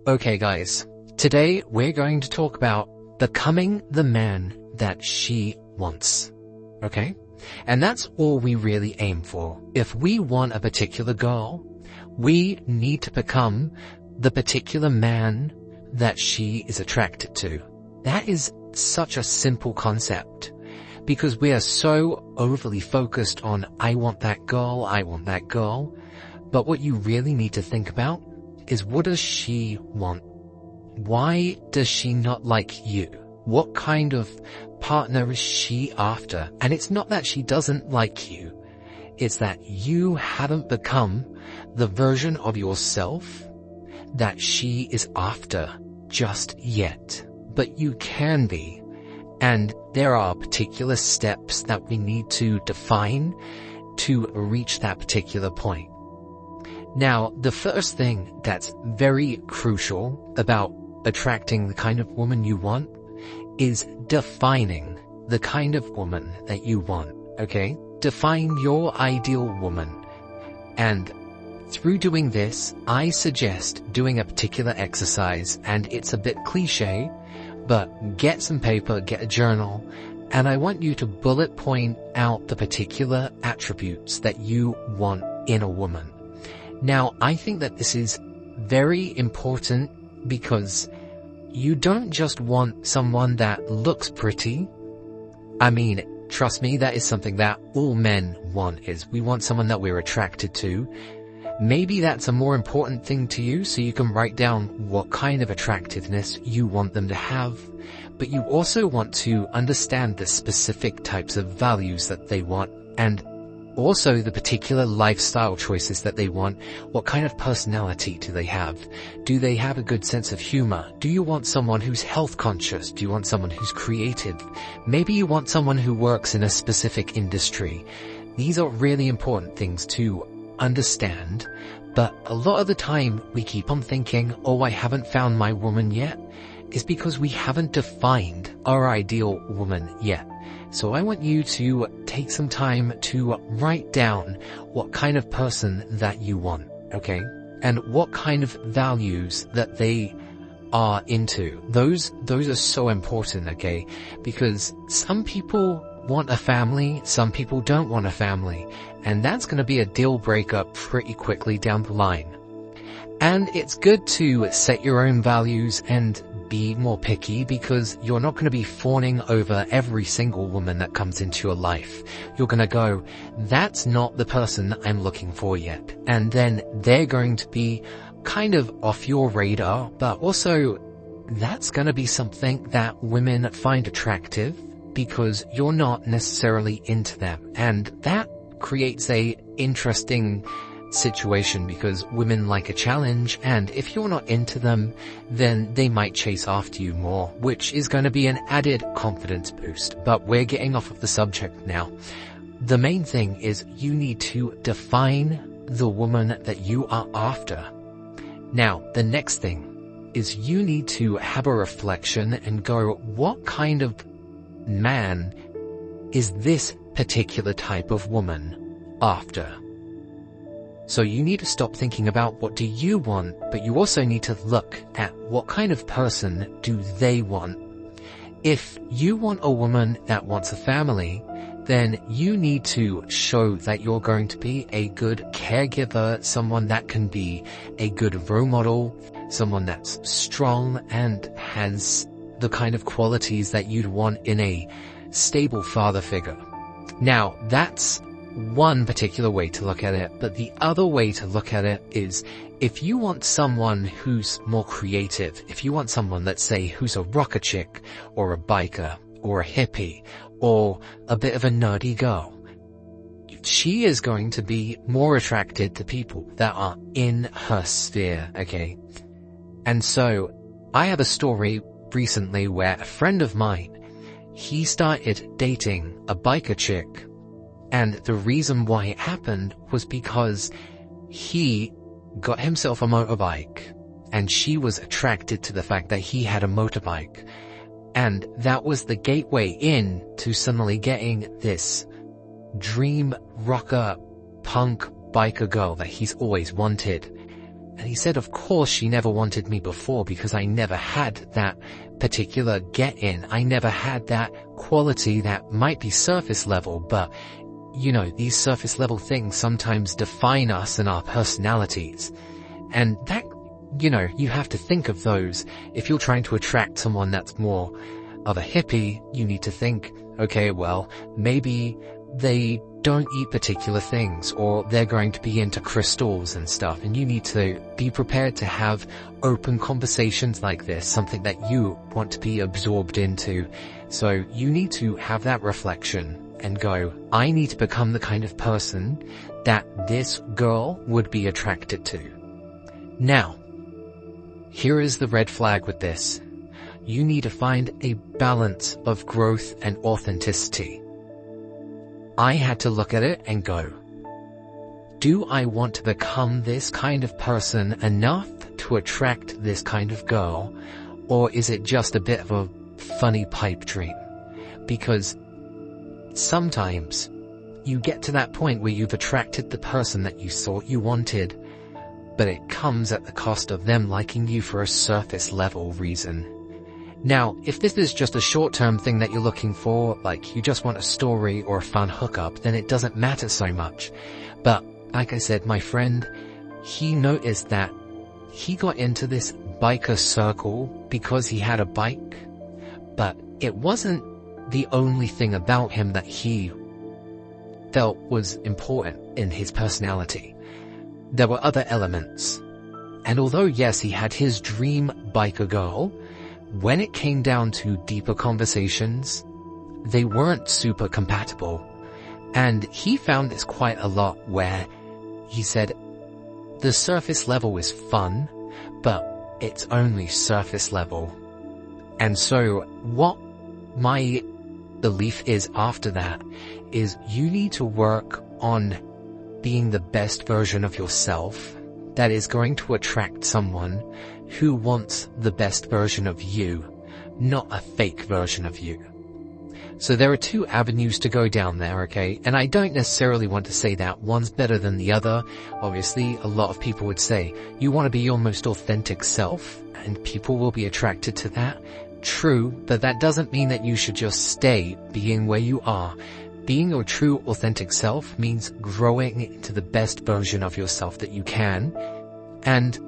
Okay guys, today we're going to talk about becoming the man that she wants. Okay? And that's all we really aim for. If we want a particular girl, we need to become the particular man that she is attracted to. That is such a simple concept because we are so overly focused on I want that girl. But what you really need to think about is what does she want? Why does she not like you? What kind of partner is she after? And it's not that she doesn't like you. It's that you haven't become the version of yourself that she is after just yet. But you can be. And there are particular steps that we need to define to reach that particular point. Now, the first thing that's very crucial about attracting the kind of woman you want is defining the kind of woman that you want, okay? Define your ideal woman. And through doing this, I suggest doing a particular exercise, and it's a bit cliche, but get some paper, get a journal, and I want you to bullet point out the particular attributes that you want in a woman. Now, I think that this is very important because you don't just want someone that looks pretty. I mean, trust me, that is something that all men want, is we want someone that we're attracted to. Maybe that's a more important thing to you, so you can write down what kind of attractiveness you want them to have. But you also want to understand the specific types of values that they want, and also the particular lifestyle choices that they want. What kind of personality do they have? Do they have a good sense of humor? Do you want someone who's health conscious? Do you want someone who's creative? Maybe you want someone who works in a specific industry. These are really important things to understand, but a lot of the time we keep on thinking, oh, I haven't found my woman yet, is because we haven't defined our ideal woman yet. So I want you to take some time to write down what kind of person that you want, okay? And what kind of values that they are into. Those are so important, okay? Because some people want a family, some people don't want a family, and that's going to be a deal breaker pretty quickly down the line. And it's good to set your own values and be more picky, because you're not going to be fawning over every single woman that comes into your life. You're going to go, that's not the person I'm looking for yet. And then they're going to be kind of off your radar, but also that's going to be something that women find attractive because you're not necessarily into them. And that creates a interesting situation because women like a challenge, and if you're not into them, then they might chase after you more, which is going to be an added confidence boost. But we're getting off of the subject now. The main thing is you need to define the woman that you are after. Now, the next thing is you need to have a reflection and go, what kind of man is this particular type of woman after? So you need to stop thinking about what do you want, but you also need to look at what kind of person do they want. If you want a woman that wants a family, then you need to show that you're going to be a good caregiver, someone that can be a good role model, someone that's strong and has the kind of qualities that you'd want in a stable father figure. Now, that's one particular way to look at it, but the other way to look at it is if you want someone who's more creative, if you want someone, let's say, who's a rocker chick or a biker or a hippie or a bit of a nerdy girl, she is going to be more attracted to people that are in her sphere, okay? And so I have a story recently where a friend of mine, he started dating a biker chick. And the reason why it happened was because he got himself a motorbike and she was attracted to the fact that he had a motorbike. And that was the gateway in to suddenly getting this dream rocker punk biker girl that he's always wanted. And he said, of course she never wanted me before because I never had that particular get-in. I never had that quality that might be surface level, but you know, these surface level things sometimes define us and our personalities. And that, you know, you have to think of those. If you're trying to attract someone that's more of a hippie, you need to think, okay, well, maybe they don't eat particular things, or they're going to be into crystals and stuff, and you need to be prepared to have open conversations like this, something that you want to be absorbed into. So you need to have that reflection and go, I need to become the kind of person that this girl would be attracted to. Now, here is the red flag with this. You need to find a balance of growth and authenticity. I had to look at it and go, do I want to become this kind of person enough to attract this kind of girl, or is it just a bit of a funny pipe dream? Because sometimes you get to that point where you've attracted the person that you thought you wanted, but it comes at the cost of them liking you for a surface level reason. Now, if this is just a short-term thing that you're looking for, like you just want a story or a fun hookup, then it doesn't matter so much. But, like I said, my friend, he noticed that he got into this biker circle because he had a bike, but it wasn't the only thing about him that he felt was important in his personality. There were other elements. And although, yes, he had his dream biker girl, when it came down to deeper conversations, they weren't super compatible. And he found this quite a lot, where he said, the surface level is fun, but it's only surface level. And so what my belief is after that is you need to work on being the best version of yourself that is going to attract someone who wants the best version of you, not a fake version of you. So there are two avenues to go down there, okay? And I don't necessarily want to say that one's better than the other. Obviously, a lot of people would say, you want to be your most authentic self, and people will be attracted to that. True, but that doesn't mean that you should just stay being where you are. Being your true authentic self means growing into the best version of yourself that you can, and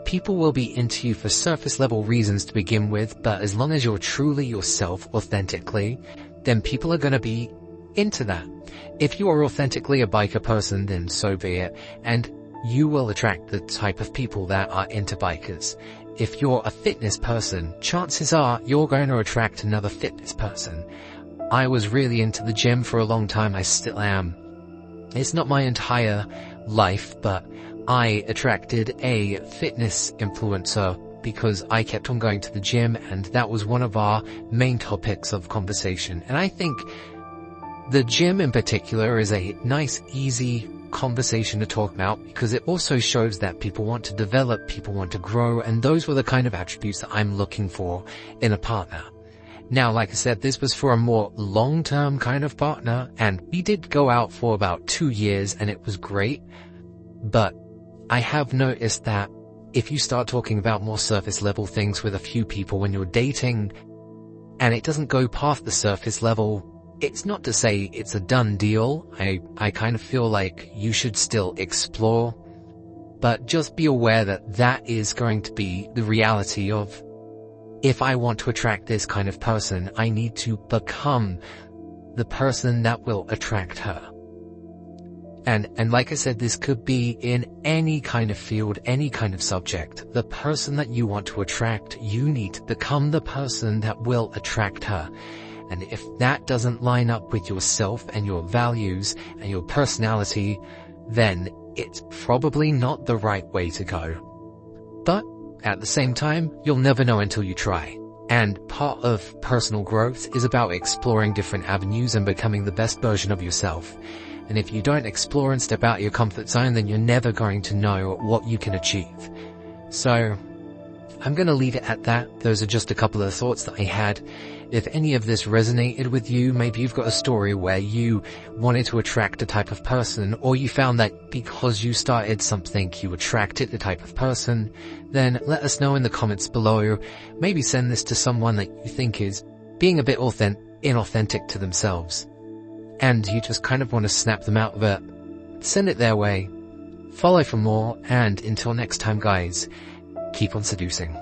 people will be into you for surface level reasons to begin with, but as long as you're truly yourself authentically, then people are going to be into that. If you are authentically a biker person, then so be it, and you will attract the type of people that are into bikers. If you're a fitness person, chances are you're going to attract another fitness person. I was really into the gym for a long time, I still am. It's not my entire life, but I attracted a fitness influencer because I kept on going to the gym, and that was one of our main topics of conversation. And I think the gym in particular is a nice, easy conversation to talk about because it also shows that people want to develop, people want to grow, and those were the kind of attributes that I'm looking for in a partner. Now, like I said, this was for a more long-term kind of partner, and we did go out for about 2 years, and it was great. But I have noticed that if you start talking about more surface level things with a few people when you're dating, and it doesn't go past the surface level, it's not to say it's a done deal. I kind of feel like you should still explore, but just be aware that that is going to be the reality of, if I want to attract this kind of person, I need to become the person that will attract her. And like I said, this could be in any kind of field, any kind of subject. The person that you want to attract, you need to become the person that will attract her. And if that doesn't line up with yourself and your values and your personality, then it's probably not the right way to go. But at the same time, you'll never know until you try. And part of personal growth is about exploring different avenues and becoming the best version of yourself. And if you don't explore and step out of your comfort zone, then you're never going to know what you can achieve. So, I'm going to leave it at that. Those are just a couple of thoughts that I had. If any of this resonated with you, maybe you've got a story where you wanted to attract a type of person, or you found that because you started something you attracted the type of person, then let us know in the comments below. Maybe send this to someone that you think is being a bit inauthentic to themselves, and you just kind of want to snap them out of it. Send it their way. Follow for more, and until next time guys, keep on seducing.